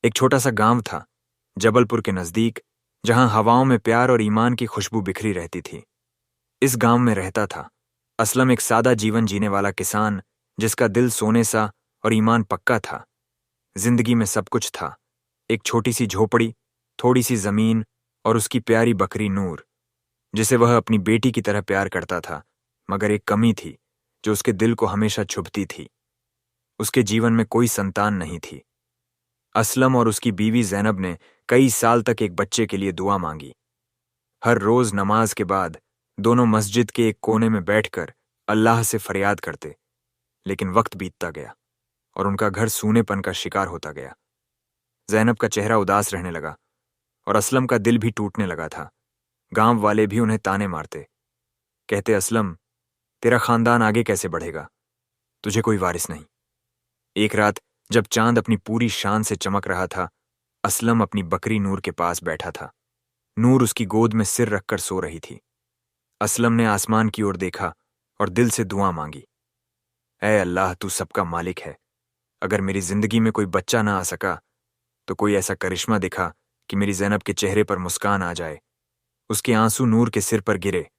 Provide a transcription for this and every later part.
एक छोटा सा गांव था, जबलपुर के नजदीक, जहां हवाओं में प्यार और ईमान की खुशबू बिखरी रहती थी। इस गांव में रहता था असलम, एक सादा जीवन जीने वाला किसान, जिसका दिल सोने सा और ईमान पक्का था। जिंदगी में सब कुछ था, एक छोटी सी झोपड़ी, थोड़ी सी जमीन और उसकी प्यारी बकरी नूर, जिसे वह अपनी बेटी की तरह प्यार करता था। मगर एक कमी थी जो उसके दिल को हमेशा छुपती थी। उसके जीवन में कोई संतान नहीं थी। असलम और उसकी बीवी जैनब ने कई साल तक एक बच्चे के लिए दुआ मांगी। हर रोज नमाज के बाद दोनों मस्जिद के एक कोने में बैठकर अल्लाह से फरियाद करते। लेकिन वक्त बीतता गया और उनका घर सूनेपन का शिकार होता गया। जैनब का चेहरा उदास रहने लगा और असलम का दिल भी टूटने लगा था। गांव वाले भी उन्हें ताने मारते, कहते, असलम, तेरा खानदान आगे कैसे बढ़ेगा? तुझे कोई वारिस नहीं। एक रात जब चांद अपनी पूरी शान से चमक रहा था, असलम अपनी बकरी नूर के पास बैठा था। नूर उसकी गोद में सिर रखकर सो रही थी। असलम ने आसमान की ओर देखा और दिल से दुआ मांगी, ऐ अल्लाह, तू सबका मालिक है। अगर मेरी जिंदगी में कोई बच्चा ना आ सका तो कोई ऐसा करिश्मा दिखा कि मेरी जैनब के चेहरे पर मुस्कान आ जाए। उसके आंसू नूर के सिर पर गिरे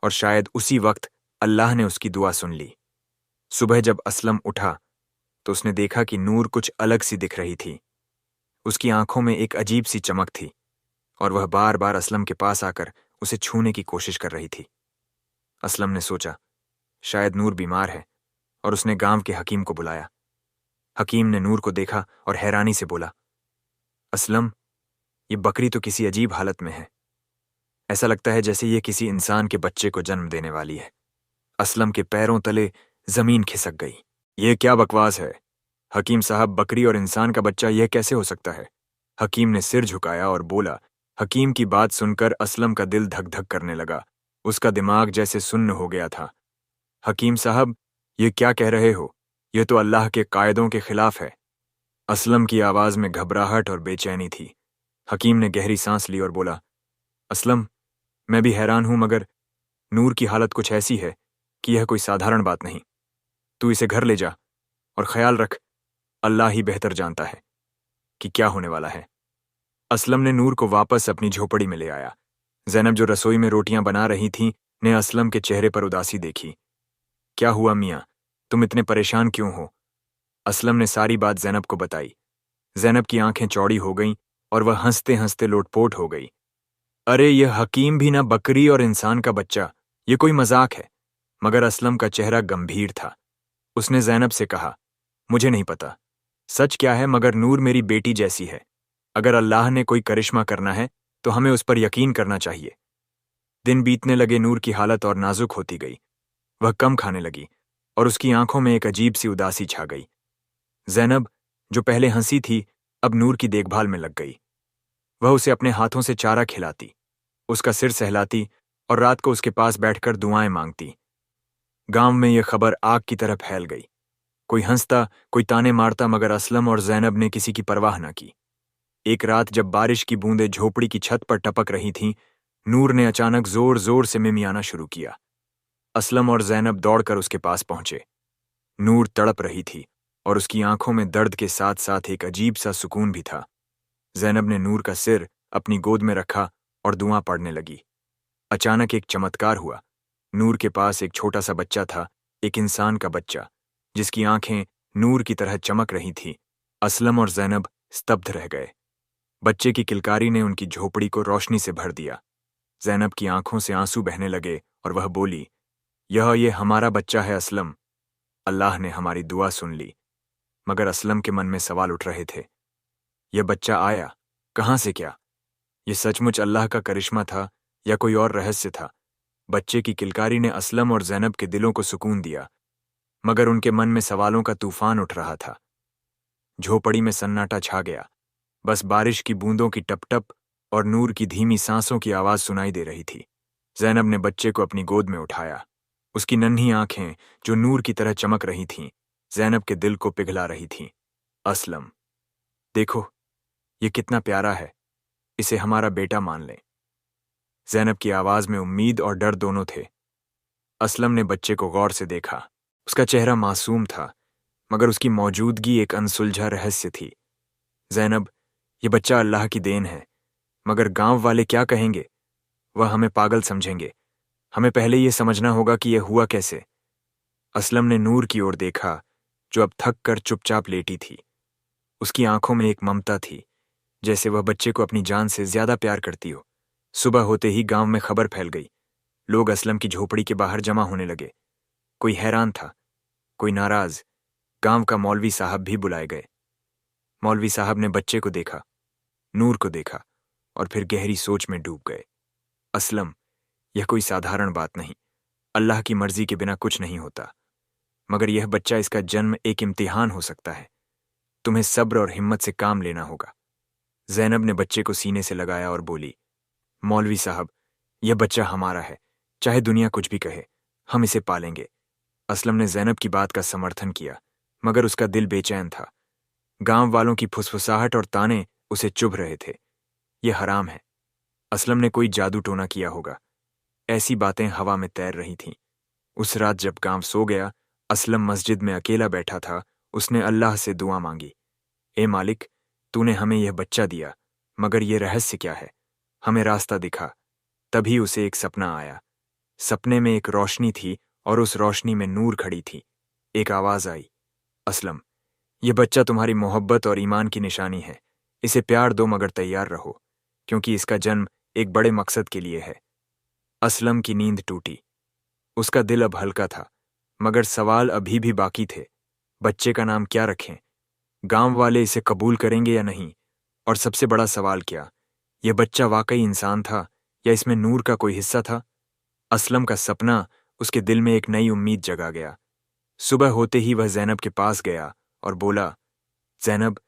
और शायद उसी वक्त अल्लाह ने उसकी दुआ सुन ली। सुबह जब असलम उठा तो उसने देखा कि नूर कुछ अलग सी दिख रही थी। उसकी आंखों में एक अजीब सी चमक थी और वह बार बार असलम के पास आकर उसे छूने की कोशिश कर रही थी। असलम ने सोचा, शायद नूर बीमार है, और उसने गांव के हकीम को बुलाया। हकीम ने नूर को देखा और हैरानी से बोला, असलम, ये बकरी तो किसी अजीब हालत में है। ऐसा लगता है जैसे ये किसी इंसान के बच्चे को जन्म देने वाली है। असलम के पैरों तले जमीन खिसक गई। ये क्या बकवास है हकीम साहब, बकरी और इंसान का बच्चा यह कैसे हो सकता है? हकीम ने सिर झुकाया और बोला। हकीम की बात सुनकर असलम का दिल धक धक करने लगा। उसका दिमाग जैसे सुन्न हो गया था। हकीम साहब, ये क्या कह रहे हो? यह तो अल्लाह के कायदों के खिलाफ है। असलम की आवाज में घबराहट और बेचैनी थी। हकीम ने गहरी सांस ली और बोला, असलम, मैं भी हैरान हूं, मगर नूर की हालत कुछ ऐसी है कि यह कोई साधारण बात नहीं। तू इसे घर ले जा और ख्याल रख, अल्लाह ही बेहतर जानता है कि क्या होने वाला है। असलम ने नूर को वापस अपनी झोपड़ी में ले आया। जैनब, जो रसोई में रोटियां बना रही थीं, ने असलम के चेहरे पर उदासी देखी। क्या हुआ मियाँ, तुम इतने परेशान क्यों हो? असलम ने सारी बात जैनब को बताई। जैनब की आंखें चौड़ी हो गईं और वह हंसते हंसते लोटपोट हो गई। अरे, यह हकीम भी ना बकरी और इंसान का बच्चा, ये कोई मजाक है। मगर असलम का चेहरा गंभीर था। उसने जैनब से कहा, मुझे नहीं पता सच क्या है, मगर नूर मेरी बेटी जैसी है। अगर अल्लाह ने कोई करिश्मा करना है तो हमें उस पर यकीन करना चाहिए। दिन बीतने लगे, नूर की हालत और नाजुक होती गई। वह कम खाने लगी और उसकी आंखों में एक अजीब सी उदासी छा गई। जैनब, जो पहले हंसी थी, अब नूर की देखभाल में लग गई। वह उसे अपने हाथों से चारा खिलाती, उसका सिर सहलाती और रात को उसके पास बैठकर दुआएं मांगती। गांव में यह खबर आग की तरह फैल गई। कोई हंसता, कोई ताने मारता, मगर असलम और जैनब ने किसी की परवाह न की। एक रात जब बारिश की बूंदें झोपड़ी की छत पर टपक रही थीं, नूर ने अचानक जोर जोर से मिमियाना शुरू किया। असलम और जैनब दौड़कर उसके पास पहुंचे। नूर तड़प रही थी और उसकी आंखों में दर्द के साथ साथ एक अजीब सा सुकून भी था। जैनब ने नूर का सिर अपनी गोद में रखा और दुआ पढ़ने लगी। अचानक एक चमत्कार हुआ। नूर के पास एक छोटा सा बच्चा था, एक इंसान का बच्चा, जिसकी आंखें नूर की तरह चमक रही थीं। असलम और जैनब स्तब्ध रह गए। बच्चे की किलकारी ने उनकी झोपड़ी को रोशनी से भर दिया। जैनब की आंखों से आंसू बहने लगे और वह बोली, ये हमारा बच्चा है असलम। अल्लाह ने हमारी दुआ सुन ली। मगर असलम के मन में सवाल उठ रहे थे। यह बच्चा आया कहां से? क्या यह सचमुच अल्लाह का करिश्मा था या कोई और रहस्य था? बच्चे की किलकारी ने असलम और जैनब के दिलों को सुकून दिया, मगर उनके मन में सवालों का तूफान उठ रहा था। झोपड़ी में सन्नाटा छा गया। बस बारिश की बूंदों की टप-टप और नूर की धीमी सांसों की आवाज सुनाई दे रही थी। जैनब ने बच्चे को अपनी गोद में उठाया। उसकी नन्ही आंखें, जो नूर की तरह चमक रही थीं, जैनब के दिल को पिघला रही थीं। असलम, देखो, ये कितना प्यारा है, इसे हमारा बेटा मान लें। जैनब की आवाज में उम्मीद और डर दोनों थे। असलम ने बच्चे को गौर से देखा। उसका चेहरा मासूम था, मगर उसकी मौजूदगी एक अनसुलझा रहस्य थी। जैनब, ये बच्चा अल्लाह की देन है, मगर गांव वाले क्या कहेंगे? वह हमें पागल समझेंगे। हमें पहले ये समझना होगा कि यह हुआ कैसे। असलम ने नूर की ओर देखा, जो अब थक कर चुपचाप लेटी थी। उसकी आंखों में एक ममता थी, जैसे वह बच्चे को अपनी जान से ज्यादा प्यार करती हो। सुबह होते ही गांव में खबर फैल गई। लोग असलम की झोपड़ी के बाहर जमा होने लगे। कोई हैरान था, कोई नाराज। गांव का मौलवी साहब भी बुलाए गए। मौलवी साहब ने बच्चे को देखा, नूर को देखा और फिर गहरी सोच में डूब गए। असलम, यह कोई साधारण बात नहीं। अल्लाह की मर्जी के बिना कुछ नहीं होता, मगर यह बच्चा, इसका जन्म एक इम्तिहान हो सकता है। तुम्हें सब्र और हिम्मत से काम लेना होगा। जैनब ने बच्चे को सीने से लगाया और बोली, मौलवी साहब, यह बच्चा हमारा है, चाहे दुनिया कुछ भी कहे, हम इसे पालेंगे। असलम ने जैनब की बात का समर्थन किया, मगर उसका दिल बेचैन था। गांव वालों की फुसफुसाहट और ताने उसे चुभ रहे थे। यह हराम है। असलम ने कोई जादू टोना किया होगा। ऐसी बातें हवा में तैर रही थीं। उस रात जब गांव सो गया, असलम मस्जिद में अकेला बैठा था। उसने अल्लाह से दुआ मांगी, ए मालिक, तूने हमें यह बच्चा दिया, मगर यह रहस्य क्या है? हमें रास्ता दिखा। तभी उसे एक सपना आया। सपने में एक रोशनी थी और उस रोशनी में नूर खड़ी थी। एक आवाज आई, असलम, यह बच्चा तुम्हारी मोहब्बत और ईमान की निशानी है। इसे प्यार दो, मगर तैयार रहो, क्योंकि इसका जन्म एक बड़े मकसद के लिए है। असलम की नींद टूटी। उसका दिल अब हल्का था, मगर सवाल अभी भी बाकी थे। बच्चे का नाम क्या रखें? गांव वाले इसे कबूल करेंगे या नहीं? और सबसे बड़ा सवाल, क्या यह बच्चा वाकई इंसान था या इसमें नूर का कोई हिस्सा था? असलम का सपना उसके दिल में एक नई उम्मीद जगा गया। सुबह होते ही वह जैनब के पास गया और बोला, जैनब,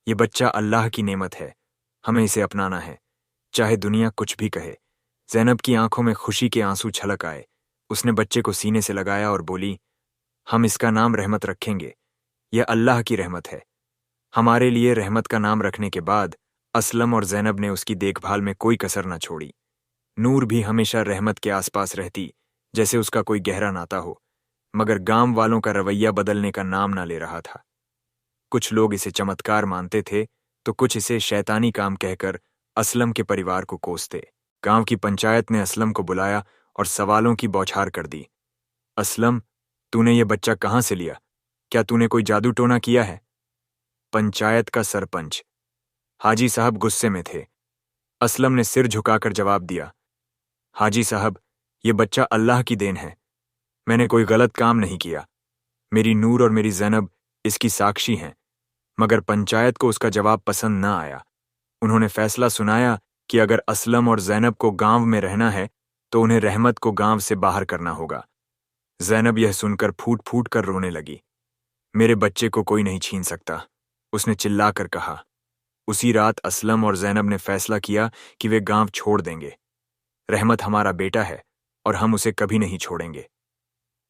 यह बच्चा अल्लाह की नेमत है, हमें इसे अपनाना है, चाहे दुनिया कुछ भी कहे। जैनब की आंखों में खुशी के आंसू छलक आए। उसने बच्चे को सीने से लगाया और बोली, हम इसका नाम रहमत रखेंगे। यह अल्लाह की रहमत है। हमारे लिए रहमत का नाम रखने के बाद असलम और जैनब ने उसकी देखभाल में कोई कसर न छोड़ी। नूर भी हमेशा रहमत के आसपास रहती, जैसे उसका कोई गहरा नाता हो, मगर गांव वालों का रवैया बदलने का नाम ना ले रहा था। कुछ लोग इसे चमत्कार मानते थे, तो कुछ इसे शैतानी काम कहकर असलम के परिवार को कोसते। गांव की पंचायत ने असलम को बुलाया और सवालों की बौछार कर दी। असलम, तूने ये बच्चा कहां से लिया? क्या तूने कोई जादू टोना किया है? पंचायत का सरपंच हाजी साहब गुस्से में थे। असलम ने सिर झुकाकर जवाब दिया, हाजी साहब, ये बच्चा अल्लाह की देन है। मैंने कोई गलत काम नहीं किया। मेरी नूर और मेरी जैनब इसकी साक्षी हैं। मगर पंचायत को उसका जवाब पसंद न आया। उन्होंने फैसला सुनाया कि अगर असलम और जैनब को गांव में रहना है, तो उन्हें रहमत को गांव से बाहर करना होगा। जैनब यह सुनकर फूट फूट कर रोने लगी। मेरे बच्चे को कोई नहीं छीन सकता, उसने चिल्लाकर कहा। उसी रात असलम और जैनब ने फैसला किया कि वे गांव छोड़ देंगे। रहमत हमारा बेटा है और हम उसे कभी नहीं छोड़ेंगे,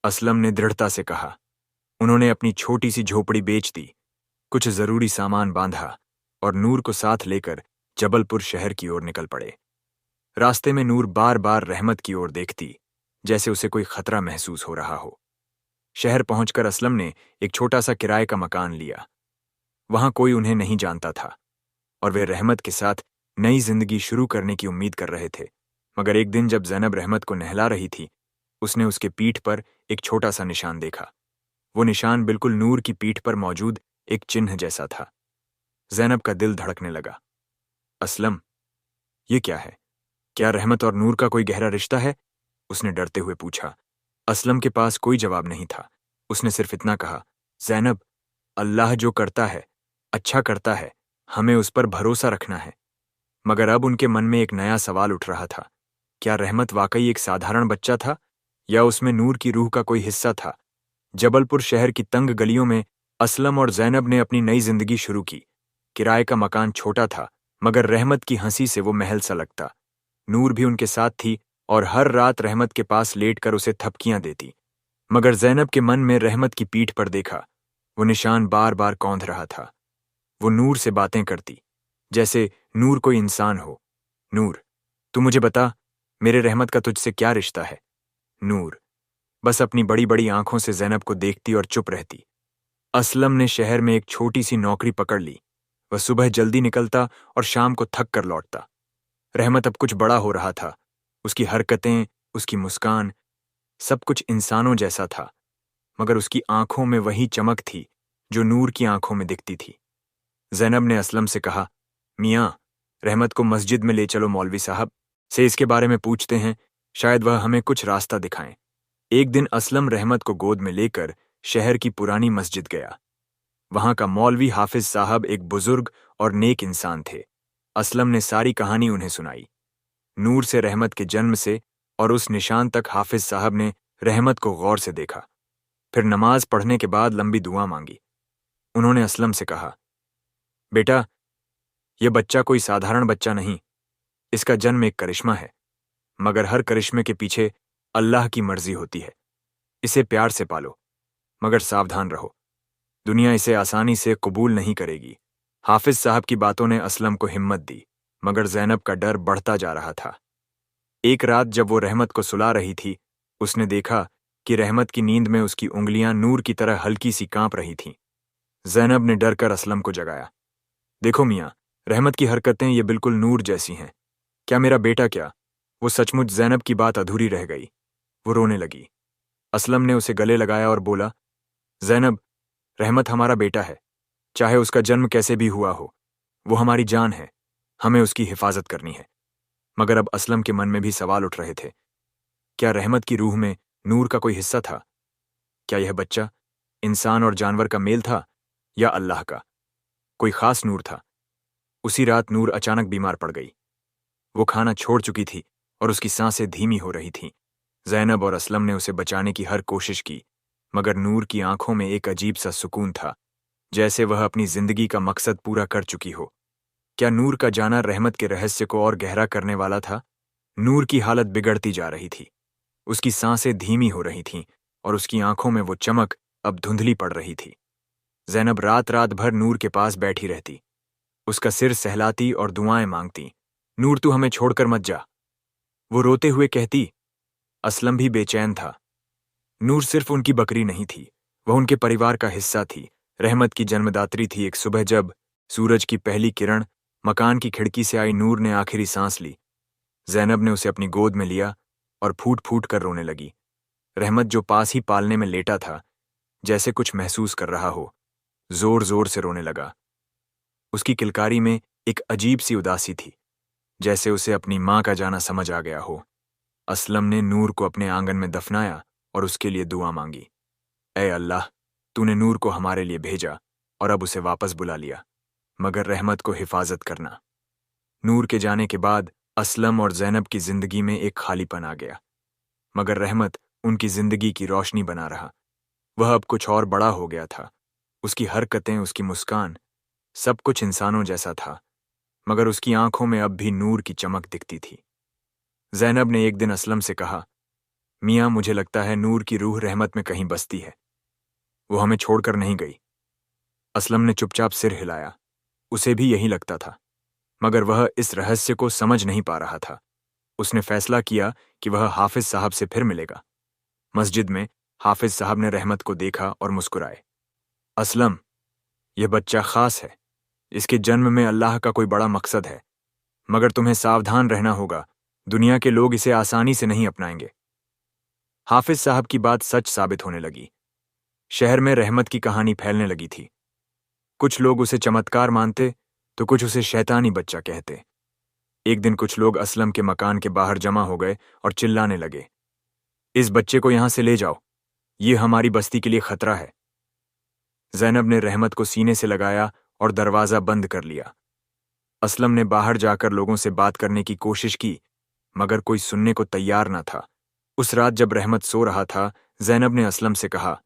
असलम ने दृढ़ता से कहा। उन्होंने अपनी छोटी सी झोपड़ी बेच दी, कुछ जरूरी सामान बांधा और नूर को साथ लेकर जबलपुर शहर की ओर निकल पड़े। रास्ते में नूर बार बार रहमत की ओर देखती, जैसे उसे कोई खतरा महसूस हो रहा हो। शहर पहुंचकर असलम ने एक छोटा सा किराए का मकान लिया। वहां कोई उन्हें नहीं जानता था और वे रहमत के साथ नई जिंदगी शुरू करने की उम्मीद कर रहे थे। मगर एक दिन जब जैनब रहमत को नहला रही थी, उसने उसके पीठ पर एक छोटा सा निशान देखा। वो निशान बिल्कुल नूर की पीठ पर मौजूद एक चिन्ह जैसा था। जैनब का दिल धड़कने लगा। असलम, ये क्या है? क्या रहमत और नूर का कोई गहरा रिश्ता है? उसने डरते हुए पूछा। असलम के पास कोई जवाब नहीं था। उसने सिर्फ इतना कहा, जैनब, अल्लाह जो करता है अच्छा करता है, हमें उस पर भरोसा रखना है। मगर अब उनके मन में एक नया सवाल उठ रहा था। क्या रहमत वाकई एक साधारण बच्चा था या उसमें नूर की रूह का कोई हिस्सा था? जबलपुर शहर की तंग गलियों में असलम और जैनब ने अपनी नई जिंदगी शुरू की। किराए का मकान छोटा था, मगर रहमत की हंसी से वो महल सा लगता। नूर भी उनके साथ थी और हर रात रहमत के पास लेटकर उसे थपकियां देती। मगर जैनब के मन में रहमत की पीठ पर देखा वो निशान बार बार कौंध रहा था। वो नूर से बातें करती, जैसे नूर कोई इंसान हो। नूर, तू मुझे बता, मेरे रहमत का तुझसे क्या रिश्ता है? नूर बस अपनी बड़ी बड़ी आंखों से जैनब को देखती और चुप रहती। असलम ने शहर में एक छोटी सी नौकरी पकड़ ली। वह सुबह जल्दी निकलता और शाम को थक कर लौटता। रहमत अब कुछ बड़ा हो रहा था। उसकी हरकतें, उसकी मुस्कान, सब कुछ इंसानों जैसा था, मगर उसकी आंखों में वही चमक थी जो नूर की आंखों में दिखती थी। ज़ैनब ने असलम से कहा, मियाँ, रहमत को मस्जिद में ले चलो, मौलवी साहब से इसके बारे में पूछते हैं, शायद वह हमें कुछ रास्ता दिखाएं। एक दिन असलम रहमत को गोद में लेकर शहर की पुरानी मस्जिद गया। वहां का मौलवी हाफिज साहब एक बुजुर्ग और नेक इंसान थे। असलम ने सारी कहानी उन्हें सुनाई, नूर से रहमत के जन्म से और उस निशान तक। हाफिज साहब ने रहमत को गौर से देखा, फिर नमाज पढ़ने के बाद लंबी दुआ मांगी। उन्होंने असलम से कहा, बेटा, यह बच्चा कोई साधारण बच्चा नहीं, इसका जन्म एक करिश्मा है, मगर हर करिश्मे के पीछे अल्लाह की मर्जी होती है। इसे प्यार से पालो, मगर सावधान रहो, दुनिया इसे आसानी से कबूल नहीं करेगी। हाफिज साहब की बातों ने असलम को हिम्मत दी, मगर ज़ैनब का डर बढ़ता जा रहा था। एक रात जब वो रहमत को सुला रही थी, उसने देखा कि रहमत की नींद में उसकी उंगलियां नूर की तरह हल्की सी कांप रही थीं। ज़ैनब ने डर कर असलम को जगाया। देखो मियाँ, रहमत की हरकतें ये बिल्कुल नूर जैसी हैं। क्या मेरा बेटा क्या? वो सचमुच ज़ैनब की बात अधूरी रह गई। वो रोने लगी। असलम ने उसे गले लगाया और बोला, ज़ैनब, रहमत हमारा बेटा है, चाहे उसका जन्म कैसे भी हुआ हो। वो हमारी जान है, हमें उसकी हिफाजत करनी है। मगर अब असलम के मन में भी सवाल उठ रहे थे। क्या रहमत की रूह में नूर का कोई हिस्सा था? क्या यह बच्चा इंसान और जानवर का मेल था, या अल्लाह का कोई खास नूर था? उसी रात नूर अचानक बीमार पड़ गई। वो खाना छोड़ चुकी थी और उसकी सांसें धीमी हो रही थीं। ज़ैनब और असलम ने उसे बचाने की हर कोशिश की, मगर नूर की आंखों में एक अजीब सा सुकून था, जैसे वह अपनी जिंदगी का मकसद पूरा कर चुकी हो। क्या नूर का जाना रहमत के रहस्य को और गहरा करने वाला था? नूर की हालत बिगड़ती जा रही थी। उसकी सांसें धीमी हो रही थीं और उसकी आंखों में वो चमक अब धुंधली पड़ रही थी। ज़ैनब रात रात भर नूर के पास बैठी रहती, उसका सिर सहलाती और दुआएं मांगती। नूर, तू हमें छोड़कर मत जा, वो रोते हुए कहती। असलम भी बेचैन था। नूर सिर्फ उनकी बकरी नहीं थी, वह उनके परिवार का हिस्सा थी, रहमत की जन्मदात्री थी। एक सुबह जब सूरज की पहली किरण मकान की खिड़की से आई, नूर ने आखिरी सांस ली। ज़ैनब ने उसे अपनी गोद में लिया और फूट फूट कर रोने लगी। रहमत, जो पास ही पालने में लेटा था, जैसे कुछ महसूस कर रहा हो, जोर जोर से रोने लगा। उसकी किलकारी में एक अजीब सी उदासी थी, जैसे उसे अपनी मां का जाना समझ आ गया हो। असलम ने नूर को अपने आंगन में दफनाया और उसके लिए दुआ मांगी। ऐ अल्लाह, तूने नूर को हमारे लिए भेजा और अब उसे वापस बुला लिया, मगर रहमत को हिफाजत करना। नूर के जाने के बाद असलम और ज़ैनब की जिंदगी में एक खालीपन आ गया, मगर रहमत उनकी जिंदगी की रोशनी बना रहा। वह अब कुछ और बड़ा हो गया था। उसकी हरकतें, उसकी मुस्कान, सब कुछ इंसानों जैसा था, मगर उसकी आंखों में अब भी नूर की चमक दिखती थी। ज़ैनब ने एक दिन असलम से कहा, मियाँ, मुझे लगता है नूर की रूह रहमत में कहीं बसती है, वो हमें छोड़कर नहीं गई। असलम ने चुपचाप सिर हिलाया। उसे भी यही लगता था, मगर वह इस रहस्य को समझ नहीं पा रहा था। उसने फैसला किया कि वह हाफिज साहब से फिर मिलेगा। मस्जिद में हाफिज साहब ने रहमत को देखा और मुस्कुराए। असलम, यह बच्चा खास है, इसके जन्म में अल्लाह का कोई बड़ा मकसद है, मगर तुम्हें सावधान रहना होगा, दुनिया के लोग इसे आसानी से नहीं अपनाएंगे। हाफिज साहब की बात सच साबित होने लगी। शहर में रहमत की कहानी फैलने लगी थी। कुछ लोग उसे चमत्कार मानते तो कुछ उसे शैतानी बच्चा कहते। एक दिन कुछ लोग असलम के मकान के बाहर जमा हो गए और चिल्लाने लगे, इस बच्चे को यहां से ले जाओ, ये हमारी बस्ती के लिए खतरा है। ज़ैनब ने रहमत को सीने से लगाया और दरवाजा बंद कर लिया। असलम ने बाहर जाकर लोगों से बात करने की कोशिश की, मगर कोई सुनने को तैयार न था। उस रात जब रहमत सो रहा था, ज़ैनब ने असलम से कहा,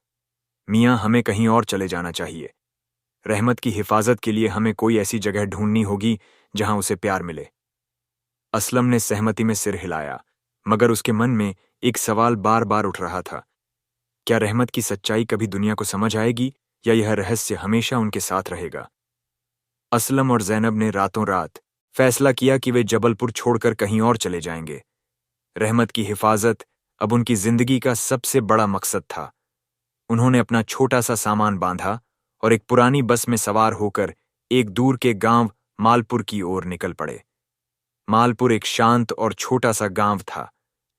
मियाँ, हमें कहीं और चले जाना चाहिए। रहमत की हिफाजत के लिए हमें कोई ऐसी जगह ढूंढनी होगी जहां उसे प्यार मिले। असलम ने सहमति में सिर हिलाया, मगर उसके मन में एक सवाल बार बार उठ रहा था। क्या रहमत की सच्चाई कभी दुनिया को समझ आएगी, या यह रहस्य हमेशा उनके साथ रहेगा? असलम और ज़ैनब ने रातों रात फैसला किया कि वे जबलपुर छोड़कर कहीं और चले जाएंगे। रहमत की हिफाजत अब उनकी जिंदगी का सबसे बड़ा मकसद था। उन्होंने अपना छोटा सा सामान बांधा और एक पुरानी बस में सवार होकर एक दूर के गांव मालपुर की ओर निकल पड़े। मालपुर एक शांत और छोटा सा गांव था,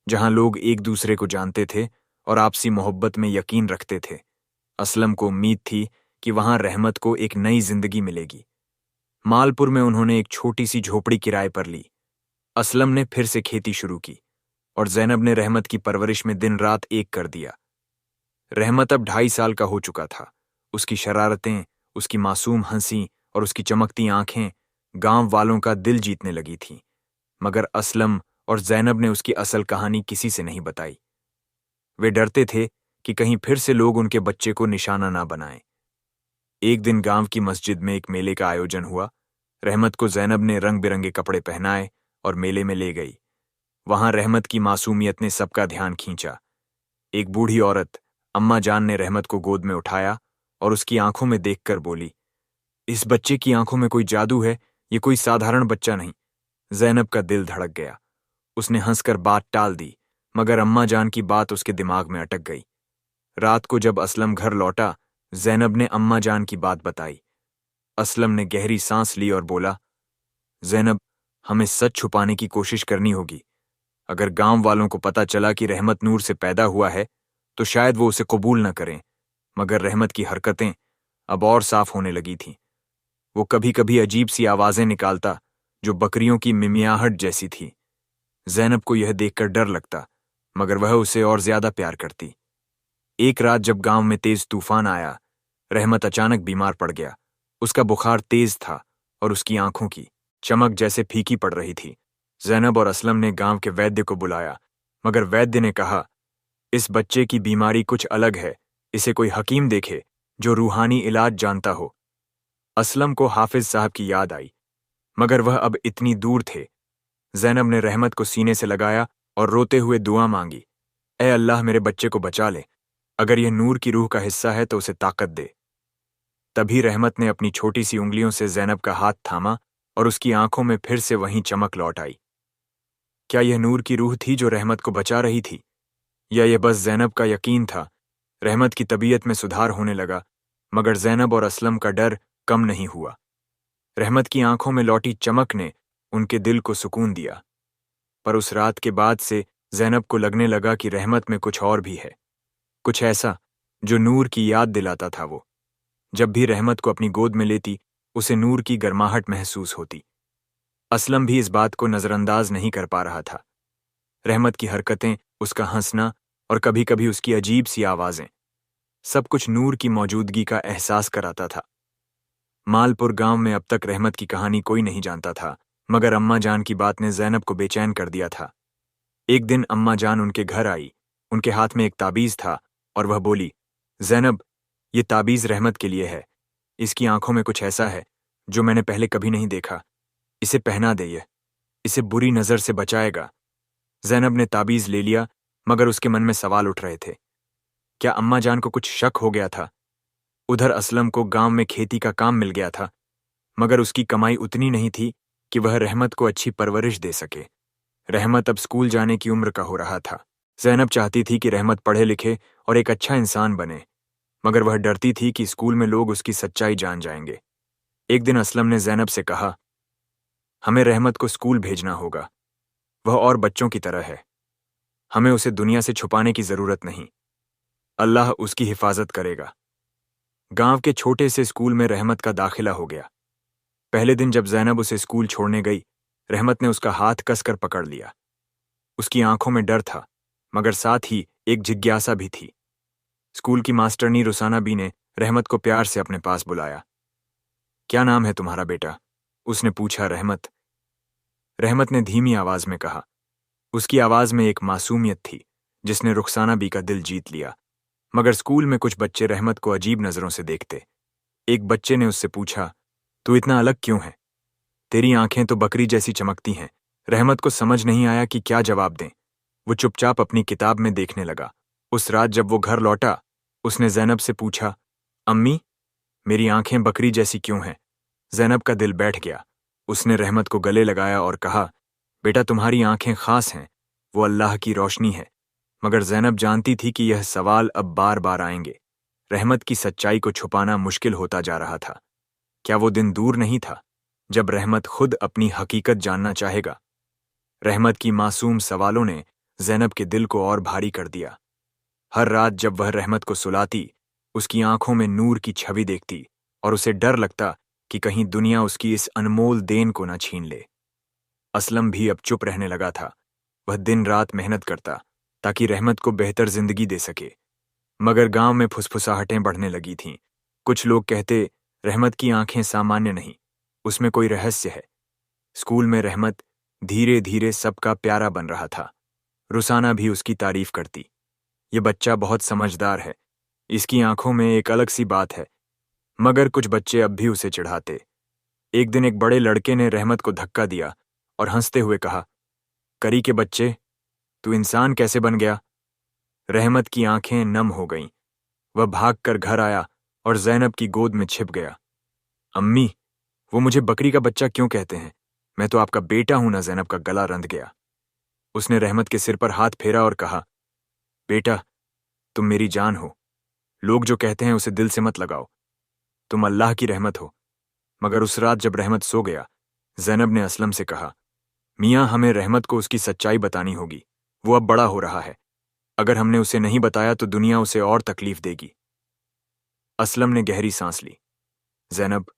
जहां लोग एक दूसरे को जानते थे और आपसी मोहब्बत में यकीन रखते थे। असलम को उम्मीद थी कि वहां रहमत को एक नई जिंदगी मिलेगी। मालपुर में उन्होंने एक छोटी सी झोपड़ी किराए पर ली। असलम ने फिर से खेती शुरू की और जैनब ने रहमत की परवरिश में दिन रात एक कर दिया। रहमत अब 2.5 साल का हो चुका था। उसकी शरारतें, उसकी मासूम हंसी और उसकी चमकती आंखें गांव वालों का दिल जीतने लगी थीं। मगर असलम और जैनब ने उसकी असल कहानी किसी से नहीं बताई। वे डरते थे कि कहीं फिर से लोग उनके बच्चे को निशाना ना बनाएं। एक दिन गांव की मस्जिद में एक मेले का आयोजन हुआ। रहमत को जैनब ने रंग बिरंगे कपड़े पहनाए और मेले में ले गई। वहां रहमत की मासूमियत ने सबका ध्यान खींचा। एक बूढ़ी औरत, अम्मा जान, ने रहमत को गोद में उठाया और उसकी आंखों में देखकर बोली, इस बच्चे की आंखों में कोई जादू है, ये कोई साधारण बच्चा नहीं। जैनब का दिल धड़क गया। उसने हंसकर बात टाल दी, मगर अम्मा जान की बात उसके दिमाग में अटक गई। रात को जब असलम घर लौटा, जैनब ने अम्मा जान की बात बताई। असलम ने गहरी सांस ली और बोला, जैनब, हमें सच छुपाने की कोशिश करनी होगी। अगर गांव वालों को पता चला कि रहमत नूर से पैदा हुआ है, तो शायद वो उसे कबूल न करें। मगर रहमत की हरकतें अब और साफ होने लगी थीं। वो कभी कभी अजीब सी आवाजें निकालता, जो बकरियों की मिमियाहट जैसी थी। जैनब को यह देखकर डर लगता, मगर वह उसे और ज्यादा प्यार करती। एक रात जब गांव में तेज तूफान आया, रहमत अचानक बीमार पड़ गया। उसका बुखार तेज था और उसकी आंखों की चमक जैसे फीकी पड़ रही थी। जैनब और असलम ने गांव के वैद्य को बुलाया, मगर वैद्य ने कहा, इस बच्चे की बीमारी कुछ अलग है, इसे कोई हकीम देखे जो रूहानी इलाज जानता हो। असलम को हाफिज साहब की याद आई, मगर वह अब इतनी दूर थे। जैनब ने रहमत को सीने से लगाया और रोते हुए दुआ मांगी, ए अल्लाह, मेरे बच्चे को बचा ले। अगर यह नूर की रूह का हिस्सा है तो उसे ताकत दे। तभी रहमत ने अपनी छोटी सी उंगलियों से जैनब का हाथ थामा और उसकी आंखों में फिर से वही चमक लौट आई। क्या यह नूर की रूह थी जो रहमत को बचा रही थी, या यह बस जैनब का यकीन था? रहमत की तबीयत में सुधार होने लगा, मगर जैनब और असलम का डर कम नहीं हुआ। रहमत की आंखों में लौटी चमक ने उनके दिल को सुकून दिया। पर उस रात के बाद से जैनब को लगने लगा कि रहमत में कुछ और भी है, कुछ ऐसा जो नूर की याद दिलाता था। वो जब भी रहमत को अपनी गोद में लेती, उसे नूर की गर्माहट महसूस होती। असलम भी इस बात को नजरअंदाज नहीं कर पा रहा था। रहमत की हरकतें, उसका हंसना और कभी कभी उसकी अजीब सी आवाजें, सब कुछ नूर की मौजूदगी का एहसास कराता था। मालपुर गांव में अब तक रहमत की कहानी कोई नहीं जानता था, मगर अम्मा जान की बात ने जैनब को बेचैन कर दिया था। एक दिन अम्मा जान उनके घर आई। उनके हाथ में एक ताबीज था और वह बोली, जैनब, ये ताबीज रहमत के लिए है। इसकी आंखों में कुछ ऐसा है जो मैंने पहले कभी नहीं देखा। इसे पहना दे, ये इसे बुरी नजर से बचाएगा। जैनब ने ताबीज ले लिया, मगर उसके मन में सवाल उठ रहे थे। क्या अम्मा जान को कुछ शक हो गया था? उधर असलम को गांव में खेती का काम मिल गया था, मगर उसकी कमाई उतनी नहीं थी कि वह रहमत को अच्छी परवरिश दे सके। रहमत अब स्कूल जाने की उम्र का हो रहा था। जैनब चाहती थी कि रहमत पढ़े लिखे और एक अच्छा इंसान बने, मगर वह डरती थी कि स्कूल में लोग उसकी सच्चाई जान जाएंगे। एक दिन असलम ने जैनब से कहा, हमें रहमत को स्कूल भेजना होगा। वह और बच्चों की तरह है। हमें उसे दुनिया से छुपाने की जरूरत नहीं। अल्लाह उसकी हिफाजत करेगा। गांव के छोटे से स्कूल में रहमत का दाखिला हो गया। पहले दिन जब जैनब उसे स्कूल छोड़ने गई, रहमत ने उसका हाथ कसकर पकड़ लिया। उसकी आंखों में डर था, मगर साथ ही एक जिज्ञासा भी थी। स्कूल की मास्टरनी रुसाना बी ने रहमत को प्यार से अपने पास बुलाया। क्या नाम है तुम्हारा बेटा? उसने पूछा। रहमत ने धीमी आवाज में कहा। उसकी आवाज में एक मासूमियत थी जिसने रुखसाना बी का दिल जीत लिया। मगर स्कूल में कुछ बच्चे रहमत को अजीब नजरों से देखते। एक बच्चे ने उससे पूछा, तू इतना अलग क्यों है? तेरी आंखें तो बकरी जैसी चमकती हैं। रहमत को समझ नहीं आया कि क्या जवाब दें। वो चुपचाप अपनी किताब में देखने लगा। उस रात जब वो घर लौटा, उसने जैनब से पूछा, अम्मी, मेरी आंखें बकरी जैसी क्यों हैं? जैनब का दिल बैठ गया। उसने रहमत को गले लगाया और कहा, बेटा, तुम्हारी आंखें खास हैं, वो अल्लाह की रोशनी है। मगर जैनब जानती थी कि यह सवाल अब बार बार आएंगे। रहमत की सच्चाई को छुपाना मुश्किल होता जा रहा था। क्या वो दिन दूर नहीं था जब रहमत खुद अपनी हकीकत जानना चाहेगा? रहमत की मासूम सवालों ने ज़ैनब के दिल को और भारी कर दिया। हर रात जब वह रहमत को सुलाती, उसकी आंखों में नूर की छवि देखती और उसे डर लगता कि कहीं दुनिया उसकी इस अनमोल देन को न छीन ले। असलम भी अब चुप रहने लगा था। वह दिन रात मेहनत करता ताकि रहमत को बेहतर जिंदगी दे सके, मगर गांव में फुसफुसाहटें बढ़ने लगी थीं। कुछ लोग कहते, रहमत की आंखें सामान्य नहीं, उसमें कोई रहस्य है। स्कूल में रहमत धीरे धीरे सबका प्यारा बन रहा था। रुसाना भी उसकी तारीफ करती। ये बच्चा बहुत समझदार है, इसकी आंखों में एक अलग सी बात है। मगर कुछ बच्चे अब भी उसे चिढ़ाते। एक दिन एक बड़े लड़के ने रहमत को धक्का दिया और हंसते हुए कहा, करी के बच्चे, तू इंसान कैसे बन गया? रहमत की आंखें नम हो गईं। वह भागकर घर आया और ज़ैनब की गोद में छिप गया। अम्मी, वो मुझे बकरी का बच्चा क्यों कहते हैं? मैं तो आपका बेटा हूं ना। ज़ैनब का गला रंध गया। उसने रहमत के सिर पर हाथ फेरा और कहा, बेटा, तुम मेरी जान हो। लोग जो कहते हैं उसे दिल से मत लगाओ। तुम अल्लाह की रहमत हो। मगर उस रात जब रहमत सो गया, ज़ैनब ने असलम से कहा, मियाँ, हमें रहमत को उसकी सच्चाई बतानी होगी। वो अब बड़ा हो रहा है। अगर हमने उसे नहीं बताया तो दुनिया उसे और तकलीफ देगी। असलम ने गहरी सांस ली। ज़ैनब,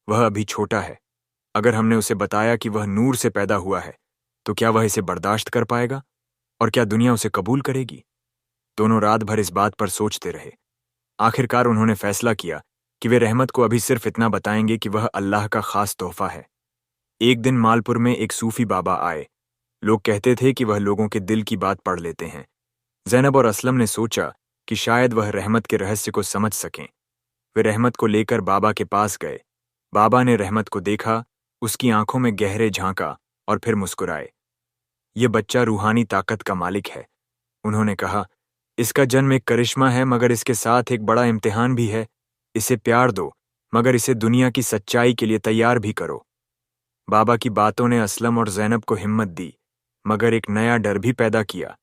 वह अभी छोटा है। अगर हमने उसे बताया कि वह नूर से पैदा हुआ है, तो क्या वह इसे बर्दाश्त कर पाएगा? और क्या दुनिया उसे कबूल करेगी? दोनों रात भर इस बात पर सोचते रहे। आखिरकार उन्होंने फैसला किया कि वे रहमत को अभी सिर्फ इतना बताएंगे कि वह अल्लाह का खास तोहफा है। एक दिन मालपुर में एक सूफी बाबा आए। लोग कहते थे कि वह लोगों के दिल की बात पढ़ लेते हैं। ज़ैनब और असलम ने सोचा कि शायद वह रहमत के रहस्य को समझ सकें। वे रहमत को लेकर बाबा के पास गए। बाबा ने रहमत को देखा, उसकी आंखों में गहरे झांका और फिर मुस्कुराए। ये बच्चा रूहानी ताकत का मालिक है। उन्होंने कहा, इसका जन्म एक करिश्मा है, मगर इसके साथ एक बड़ा इम्तिहान भी है। इसे प्यार दो, मगर इसे दुनिया की सच्चाई के लिए तैयार भी करो। बाबा की बातों ने असलम और ज़ैनब को हिम्मत दी, मगर एक नया डर भी पैदा किया।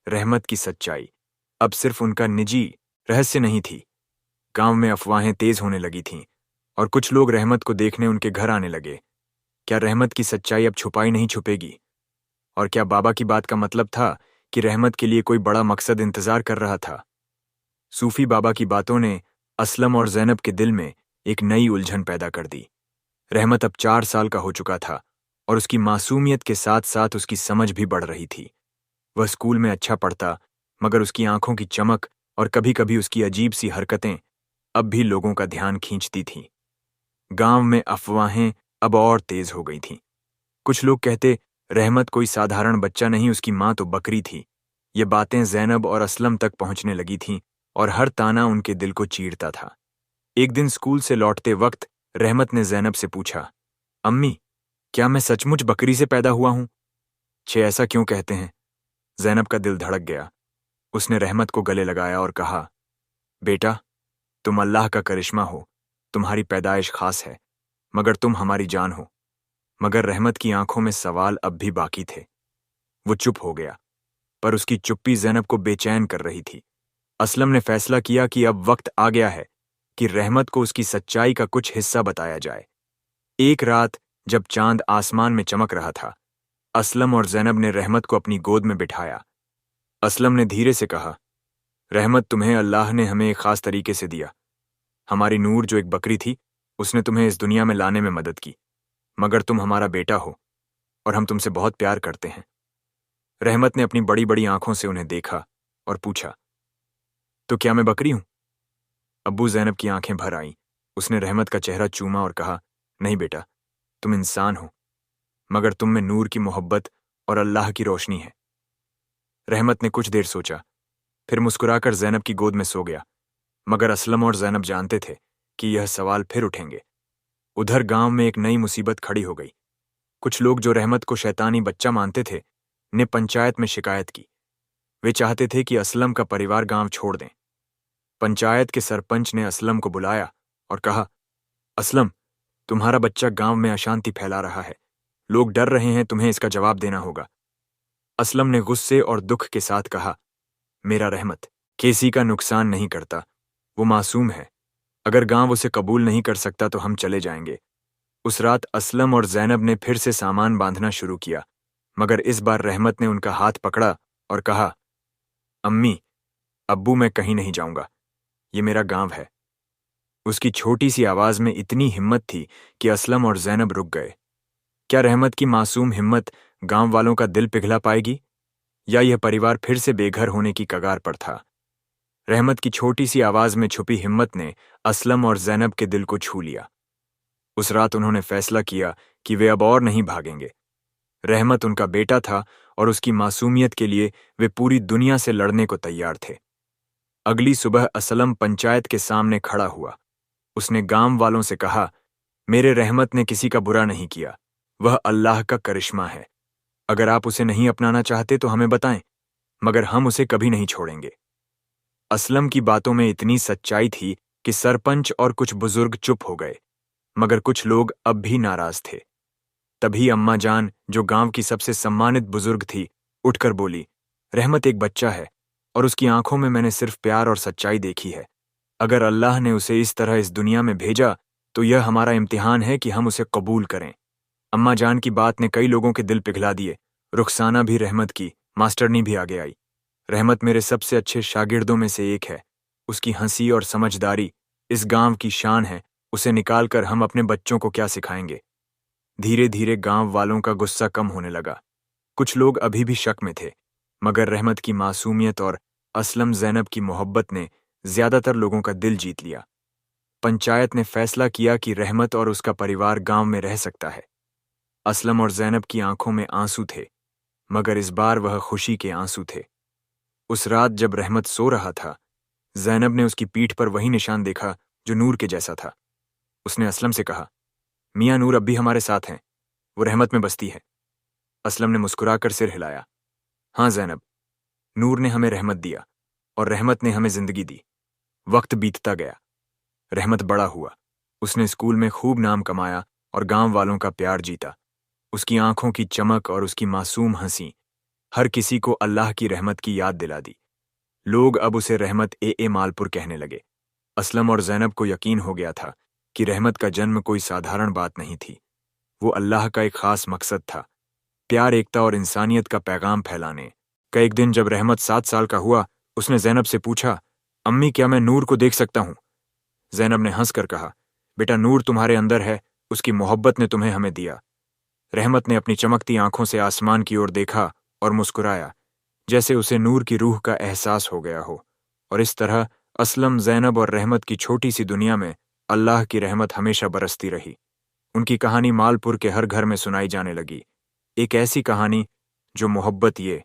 रहमत की सच्चाई अब सिर्फ उनका निजी रहस्य नहीं थी। गांव में अफवाहें तेज होने लगी थीं और कुछ लोग रहमत को देखने उनके घर आने लगे। क्या रहमत की सच्चाई अब छुपाई नहीं छुपेगी? और क्या बाबा की बात का मतलब था कि रहमत के लिए कोई बड़ा मकसद इंतजार कर रहा था? सूफी बाबा की बातों ने असलम और ज़ैनब के दिल में एक नई उलझन पैदा कर दी। रहमत अब 4 साल का हो चुका था और उसकी मासूमियत के साथ साथ उसकी समझ भी बढ़ रही थी। वह स्कूल में अच्छा पढ़ता, मगर उसकी आंखों की चमक और कभी-कभी उसकी अजीब सी हरकतें अब भी लोगों का ध्यान खींचती थीं। गांव में अफवाहें अब और तेज हो गई थीं। कुछ लोग कहते, रहमत कोई साधारण बच्चा नहीं, उसकी मां तो बकरी थी। ये बातें ज़ैनब और असलम तक पहुंचने लगी थीं और हर ताना उनके दिल को चीरता था। एक दिन स्कूल से लौटते वक्त रहमत ने ज़ैनब से पूछा, अम्मी, क्या मैं सचमुच बकरी से पैदा हुआ हूं? छे ऐसा क्यों कहते हैं? ज़ैनब का दिल धड़क गया। उसने रहमत को गले लगाया और कहा, बेटा, तुम अल्लाह का करिश्मा हो। तुम्हारी पैदाइश खास है, मगर तुम हमारी जान हो। मगर रहमत की आंखों में सवाल अब भी बाकी थे। वो चुप हो गया, पर उसकी चुप्पी ज़ैनब को बेचैन कर रही थी। असलम ने फैसला किया कि अब वक्त आ गया है कि रहमत को उसकी सच्चाई का कुछ हिस्सा बताया जाए। एक रात जब चांद आसमान में चमक रहा था, असलम और ज़ैनब ने रहमत को अपनी गोद में बिठाया। असलम ने धीरे से कहा, रहमत, तुम्हें अल्लाह ने हमें एक खास तरीके से दिया। हमारी नूर जो एक बकरी थी, उसने तुम्हें इस दुनिया में लाने में मदद की। मगर तुम हमारा बेटा हो और हम तुमसे बहुत प्यार करते हैं। रहमत ने अपनी बड़ी बड़ी आंखों से उन्हें देखा और पूछा, तो क्या मैं बकरी हूं? अब्बू ज़ैनब की आंखें भर आईं। उसने रहमत का चेहरा चूमा और कहा, नहीं बेटा, तुम इंसान हो, मगर तुम में नूर की मोहब्बत और अल्लाह की रोशनी है। रहमत ने कुछ देर सोचा, फिर मुस्कुराकर ज़ैनब की गोद में सो गया। मगर असलम और ज़ैनब जानते थे कि यह सवाल फिर उठेंगे। उधर गांव में एक नई मुसीबत खड़ी हो गई। कुछ लोग जो रहमत को शैतानी बच्चा मानते थे, ने पंचायत में शिकायत की। वे चाहते थे कि असलम का परिवार गांव छोड़ दें। पंचायत के सरपंच ने असलम को बुलाया और कहा, असलम, तुम्हारा बच्चा गांव में अशांति फैला रहा है। लोग डर रहे हैं, तुम्हें इसका जवाब देना होगा। असलम ने गुस्से और दुख के साथ कहा, मेरा रहमत किसी का नुकसान नहीं करता। वो मासूम है। अगर गांव उसे कबूल नहीं कर सकता तो हम चले जाएंगे। उस रात असलम और जैनब ने फिर से सामान बांधना शुरू किया, मगर इस बार रहमत ने उनका हाथ पकड़ा और कहा, अम्मी, अब्बू, मैं कहीं नहीं जाऊंगा, ये मेरा गांव है। उसकी छोटी सी आवाज में इतनी हिम्मत थी कि असलम और जैनब रुक गए। क्या रहमत की मासूम हिम्मत गांव वालों का दिल पिघला पाएगी, या यह परिवार फिर से बेघर होने की कगार पर था? रहमत की छोटी सी आवाज में छुपी हिम्मत ने असलम और जैनब के दिल को छू लिया। उस रात उन्होंने फैसला किया कि वे अब और नहीं भागेंगे। रहमत उनका बेटा था और उसकी मासूमियत के लिए वे पूरी दुनिया से लड़ने को तैयार थे। अगली सुबह असलम पंचायत के सामने खड़ा हुआ। उसने गांव वालों से कहा, मेरे रहमत ने किसी का बुरा नहीं किया, वह अल्लाह का करिश्मा है। अगर आप उसे नहीं अपनाना चाहते तो हमें बताएं, मगर हम उसे कभी नहीं छोड़ेंगे। असलम की बातों में इतनी सच्चाई थी कि सरपंच और कुछ बुजुर्ग चुप हो गए, मगर कुछ लोग अब भी नाराज थे। तभी अम्मा जान, जो गांव की सबसे सम्मानित बुजुर्ग थी, उठकर बोली, रहमत एक बच्चा है और उसकी आंखों में मैंने सिर्फ प्यार और सच्चाई देखी है। अगर अल्लाह ने उसे इस तरह इस दुनिया में भेजा तो यह हमारा इम्तिहान है कि हम उसे कबूल करें। अम्मा जान की बात ने कई लोगों के दिल पिघला दिए। रुखसाना भी रहमत की मास्टरनी भी आगे आई। रहमत मेरे सबसे अच्छे शागिर्दों में से एक है। उसकी हंसी और समझदारी इस गांव की शान है। उसे निकालकर हम अपने बच्चों को क्या सिखाएंगे? धीरे धीरे गांव वालों का गुस्सा कम होने लगा। कुछ लोग अभी भी शक में थे, मगर रहमत की मासूमियत और असलम जैनब की मोहब्बत ने ज्यादातर लोगों का दिल जीत लिया। पंचायत ने फैसला किया कि रहमत और उसका परिवार गांव में रह सकता है। असलम और जैनब की आंखों में आंसू थे, मगर इस बार वह खुशी के आंसू थे। उस रात जब रहमत सो रहा था, जैनब ने उसकी पीठ पर वही निशान देखा जो नूर के जैसा था। उसने असलम से कहा, मियां नूर अब भी हमारे साथ हैं, वो रहमत में बसती है। असलम ने मुस्कुराकर सिर हिलाया। हाँ जैनब, नूर ने हमें रहमत दिया और रहमत ने हमें जिंदगी दी। वक्त बीतता गया, रहमत बड़ा हुआ। उसने स्कूल में खूब नाम कमाया और गांव वालों का प्यार जीता। उसकी आंखों की चमक और उसकी मासूम हंसी हर किसी को अल्लाह की रहमत की याद दिला दी। लोग अब उसे रहमत ए मालपुर कहने लगे। असलम और जैनब को यकीन हो गया था कि रहमत का जन्म कोई साधारण बात नहीं थी। वो अल्लाह का एक खास मकसद था, प्यार, एकता और इंसानियत का पैगाम फैलाने का। एक दिन जब रहमत 7 साल का हुआ, उसने जैनब से पूछा, अम्मी, क्या मैं नूर को देख सकता हूं? जैनब ने हंसकर कहा, बेटा, नूर तुम्हारे अंदर है, उसकी मोहब्बत ने तुम्हें हमें दिया। रहमत ने अपनी चमकती आंखों से आसमान की ओर देखा और मुस्कुराया, जैसे उसे नूर की रूह का एहसास हो गया हो। और इस तरह असलम, जैनब और रहमत की छोटी सी दुनिया में अल्लाह की रहमत हमेशा बरसती रही। उनकी कहानी मालपुर के हर घर में सुनाई जाने लगी। एक ऐसी कहानी जो मोहब्बत, ये